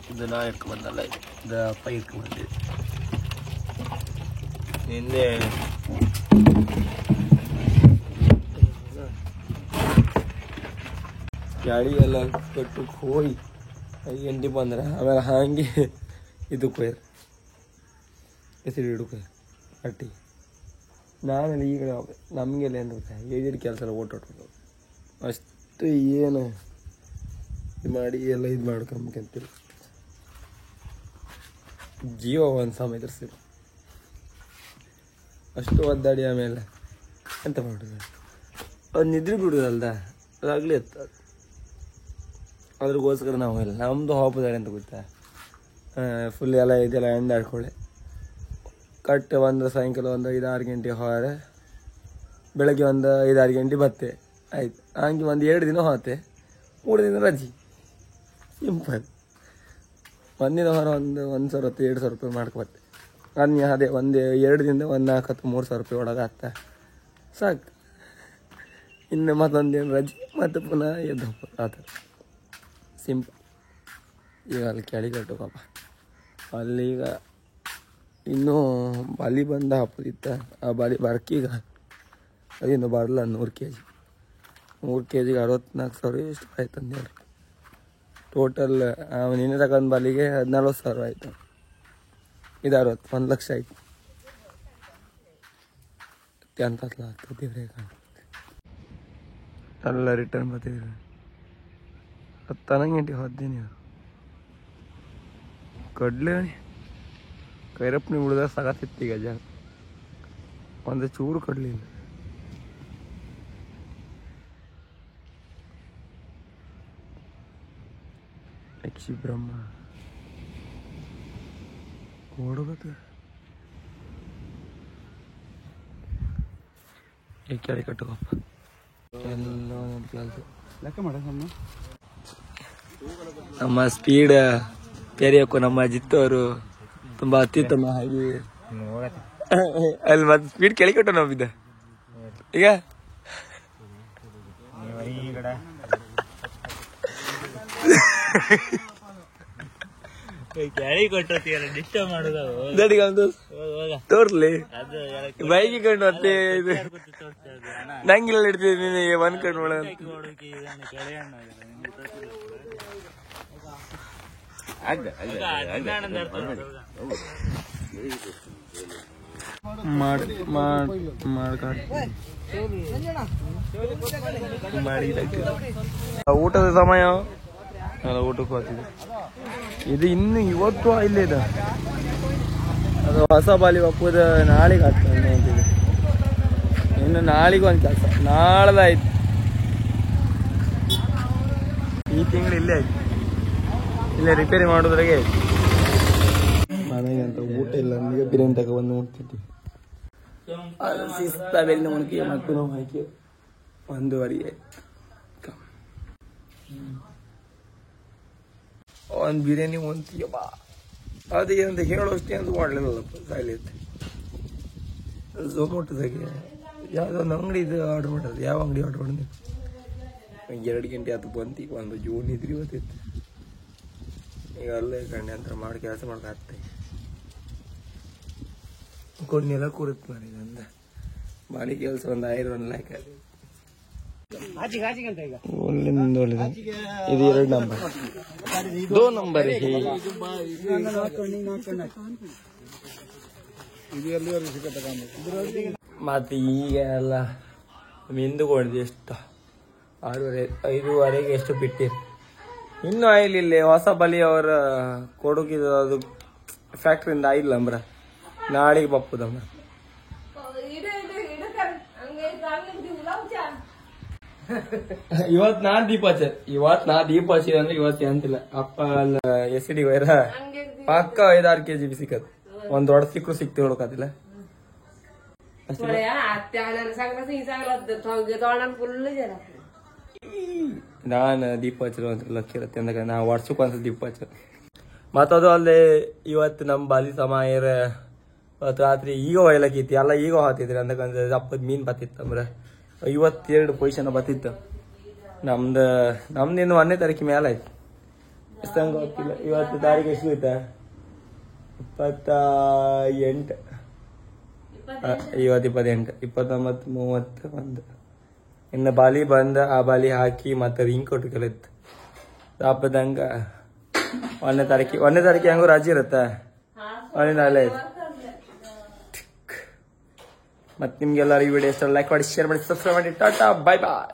ಇದು ನಾ ಇಟ್ಕೊ ಬಂದಲ್ಲ, ಇದು ಅಪ್ಪ ಇಟ್ಕೊ ಬಂದಿದ್ದೆ ನಿನ್ನೆ. ಗಾಡಿ ಎಲ್ಲ ಕಟ್ಟಕ್ಕೆ ಹೋಗಿ 5 ಗಂಟೆ ಬಂದ್ರೆ ಆಮೇಲೆ ಹಾಗೆ ಇದಕ್ಕೆ ಹೋಯ್ರು ಹೆಸರು ಹಿಡ್ಕೊ ಅಟ್ಟಿ. ನಾನೆಲ್ಲ ಈಗ ನಮಗೆಲ್ಲ ಏನು ಏಜೆಡ್ ಕೆಲಸ ಎಲ್ಲ ಓಟಾಡ್ಬೇಕು ಅಷ್ಟು ಏನು ಇದು ಮಾಡಿ ಎಲ್ಲ ಇದು ಮಾಡ್ಕೊಂಬೇಕಂತೀವಿ. ಜೀವ ಒಂದು ಸಮಯ ಎದುರಿಸಿರು ಅಷ್ಟು ಒದ್ದಾಡಿ ಆಮೇಲೆ ಎಂತ ಮಾಡೋದು, ಅದು ನಿದ್ರೆ ಬಿಡೋದಲ್ದ ಅದಾಗಲಿ ಎತ್ತ. ಅದ್ರಗೋಸ್ಕರ ನಾವು ಇಲ್ಲ ನಮ್ಮದು ಹಾಪದಾಳೆ ಅಂತ ಗೊತ್ತಾ, ಫುಲ್ ಎಲ್ಲ ಇದೆಲ್ಲ ಎಂಡ್ ಆಡ್ಕೊಳ್ಳಿ ಕಟ್ಟೆ ಒಂದು ಸಾಯಂಕಾಲ ಒಂದು 5-6 ಗಂಟೆ ಹೊರ, ಬೆಳಗ್ಗೆ ಒಂದು 5-6 ಗಂಟೆ ಬತ್ತೆ ಆಯ್ತು. ಹಂಗೆ ಒಂದು 2 ದಿನ ಹೋತೆ, 3 ದಿನ ರಜೆ. ಸಿಂಪಲ್. ಒಂದಿನ ಹೊರ ಒಂದು 1,000-2,000 ರೂಪಾಯಿ ಮಾಡ್ಕೊಬತ್ತೆ. ಅದೇ ಒಂದು 2 ದಿನದ 1,40,000-3,000 ರೂಪಾಯಿ ಒಳಗೆ ಆಗ್ತಾ ಸಾಕು. ಇನ್ನು ಮತ್ತೊಂದು ದಿನ ರಜೆ ಮತ್ತೆ ಪುನಃ ಎದ್ದು ಆ ಥರ ಸಿಂಪಲ್. ಈಗ ಅಲ್ಲಿ ಕೆಳಗೆ ಕಟ್ಟೋಕಪ್ಪ, ಅಲ್ಲಿ ಈಗ ಇನ್ನೂ ಬಾಲಿ ಬಂದ ಹಾಕೋದಿತ್ತ. ಆ ಬಾಲಿ ಬರ್ಕೀಗ ಅದಿನ್ನು ಬರಲ್ಲ. 100 kg 100 kgಗೆ 64,000 ಎಷ್ಟು ಆಯ್ತು ಅಂದೇಳಿ. ಟೋಟಲ್ ನಿನ್ನೆ ತಗೊಂಡು ಬಾಲಿಗೆ 40,000 ಆಯಿತು. ಇದು 60, 1 ಲಕ್ಷ ಆಯ್ತು. ಅಂತಲ್ಲ ಆಗ್ತದೆ ಎಲ್ಲ ರಿಟರ್ನ್ ಬರ್ತಿದ್ರು. 10 ಗಂಟೆ ಹೋದ್ದೀನಿ. ಕಡ್ಲೆ ಕೈರಪ್ಪನಿ ಉಳಿದಾಗ ಸಾಕತ್ತಿತ್ತು. ಈಗ ಜಾಗ ಒಂದು ಚೂರು ಕಡ್ಲಿಲ್ಲ. ಯಕ್ಷಿ ಬ್ರಹ್ಮ ಓಡೋಗತ್ತೆ. ಈ ಕೆಳಗೆ ಕಟ್ಟುವಪ್ಪ ಎಲ್ಲ ಒಂದೊಂದು ಕೆಲಸ ಲೆಕ್ಕ ಮಾಡ. ನಮ್ಮ ಸ್ಪೀಡ್ ಪೇರಿಯಕ್ಕೂ ನಮ್ಮ ಜಿತ್ತು ಅವರು ತುಂಬಾ ಅತ್ಯುತ್ತಮ. ಹಾಗೆ ಅಲ್ಲಿ ಮತ್ತೆ ಸ್ಪೀಡ್ ಕೆಳಗೆ ಕಟ್ಟೋ ನಾವಿದ್ದ ಈಗ ತೋರ್ಲಿ ಬೈಕಿ ಕಣ್ಣು ಮತ್ತೆ ನಂಗಿಲ್ಲ ಇಡ್ತೀವಿ. ನಿನಗೆ ಒಂದ್ ಕಣ್ಣು ಒಳ ಊಟದ ಸಮಯ ಅಲ್ಲ, ಊಟಕ್ಕೆ ಹೋಗ್ತಿದೆ. ಇದು ಇನ್ನು ಇವತ್ತು ಇಲ್ಲೇ ಇದೆ. ಅದು ಹೊಸ ಬಾಲಿ ಒಪ್ಪುದ ನಾಳೆಗೆ ಆಗ್ತದೆ ಅಂತಿದೆ. ಇನ್ನು ನಾಳೆಗೂ ಒಂದು ಕೆಲಸ ನಾಳ್ದಾಯ್ತು. ಈ ತಿಂಗಳು ಇಲ್ಲೇ ಆಯ್ತು. ಇಲ್ಲೇ ರಿಪೇರಿ ಮಾಡೋದ್ರಾಗೆ ಆಯ್ತು. ಮನೆಗೆ ಅಂತ ಊಟ ಇಲ್ಲ. ನನಗೆ ಬಿರಿಯಾನಿ ತಗೊಬಂದು ನೋಡ್ತಿದ್ವಿ. ಅದು ಶಿಸ್ತ ಬೆಲ್ಲ ಮುಣಕಿ ಮತ್ತು ನಾವು ಹಾಕಿ 1:15 ಆಯ್ತು. ಒಂದು ಬಿರಿಯಾನಿ ಒಂದ್ತೀಯಪ್ಪ. ಅದೇ ಅಂತ ಹೇಳೋಷ್ಟೇ ಅಂತ ಮಾಡಲಿಲ್ಲಪ್ಪ. ಸಾಯ್ಲಿತ್ತು ಝೊಮೊಟೊದಾಗೆ ಯಾವುದೋ ಒಂದು ಅಂಗಡಿ ಇದು ಆರ್ಡ್ರ್ ಮಾಡೋದು. ಯಾವ ಅಂಗಡಿ ಆರ್ಡ್ರ್ ಮಾಡಿದ್ವಿ? 2 ಗಂಟೆ ಆಯ್ತು ಬಂತು. ಈಗ ಒಂದು ಜೂನ್ ಇದ್ರಿ ಇವತ್ತಿತ್ತು. ಈಗ ಅಲ್ಲೇ ಗಂಡೆ ಅಂತ ಮಾಡಿ ಕೆಲಸ ಮಾಡ್ಕಾಗ್ತದೆ. ಕೊಡ್ನೆಲ್ಲ ಕೂರುತ್ತೆ ಮಾಡಿ ಅಂದ ಮಾಡಿ ಕೆಲಸ ಒಂದು 1 ಲಾಕ್ ಅದು. ಒಳ್ಳೆ ಇದು 2 ನಂಬರ್ 2 ನಂಬರ್ ಮತ್ತೆ ಈಗ ಎಲ್ಲ ಮಿಂದುಕೊಂಡಿದೆ. ಎಷ್ಟು 5:30 ಎಷ್ಟು ಬಿಟ್ಟಿರಿ. ಇನ್ನೂ ಆಯಿಲ್ ಇಲ್ಲಿ ಹೊಸ ಬಲಿ ಅವರ ಕೊಡುಗಿದ ಅದು ಫ್ಯಾಕ್ಟ್ರಿಯಿಂದ ಆಯಿಲ್ ಅಂಬ್ರ ನಾಳೆಗೆ ಬಪ್ಪುದಮ್ಮ. ಇವತ್ತು ನಾ ದೀಪಾಚರಿ ಅಂದ್ರೆ ಇವತ್ತು ಅಂತಿಲ್ಲ. ಅಪ್ಪ ಅಲ್ಲ SD ವೈರ ಪಕ್ಕ 5-6 kg ಬಿ ಸಿಕ್ಕತ್. ಒಂದ್ ದೊಡ್ಡ ಸಿಕ್ಕರು ಸಿಕ್ತಿ ಹೊಡಕತಿಲ್ಲ. ನಾನು ದೀಪಾಚರಿ ಅಂತ ಲಕ್ಷ ಇರತ್ತೆ ಅಂದಾಗ ನಾ ವರ್ಷಕ್ಕೆ ಒಂದ್ಸಲ ದೀಪಾಚರಿ. ಮತ್ತದು ಅಲ್ಲೇ ಇವತ್ತು ನಮ್ಮ ಬಾಲಿ ಸಮಯ ಇವತ್ತು ರಾತ್ರಿ ಈಗ ಒಯ್ಲಕ್ಕೈತಿ ಎಲ್ಲ ಈಗ ಹಾತಿದ್ರಿ ಅಂದಕಂದ್ರೆ 70 ಮೀನ್ ಬತ್ತಿತ್ತಂಬ್ರ 52 ಪೊಸಿಷನ್ ಬತ್ತಿತ್ತು. ನಮ್ದು ಇನ್ನು 1ನೇ ತಾರೀಕು ಮೇಲೆ ಆಯ್ತು. ಎಷ್ಟಂಗ ಗೊತ್ತಿಲ್ಲ. ಇವತ್ತು ತಾರೀಕು ಎಷ್ಟು ಆಯ್ತಾ? 28. ಇವತ್ತು 28, 29, 30 1. ಇನ್ನು ಬಾಲಿ ಬಂದ ಆ ಬಾಲಿ ಹಾಕಿ ಮತ್ತೆ ರಿಂಗ್ ಕೊಟ್ಟು ಕಲಿತ್ತು ಹಬ್ಬದಂಗ 1ನೇ ತಾರೀಕು ಹೆಂಗೋ ರಾಜಿ ಇರುತ್ತಾ? 1ನೇ ನಾಳೆ ಆಯ್ತು. ಮತ್ತೆ ನಿಮ್ಗೆಲ್ಲರೂ ಈ ವಿಡಿಯೋ ಇಷ್ಟ ಲೈಕ್ ಮಾಡಿ, ಶೇರ್ ಮಾಡಿ, ಸಬ್ಸ್ಕ್ರೈಬ್ ಮಾಡಿ. ಟಾಟಾ, ಬಾಯ್ ಬಾಯ್.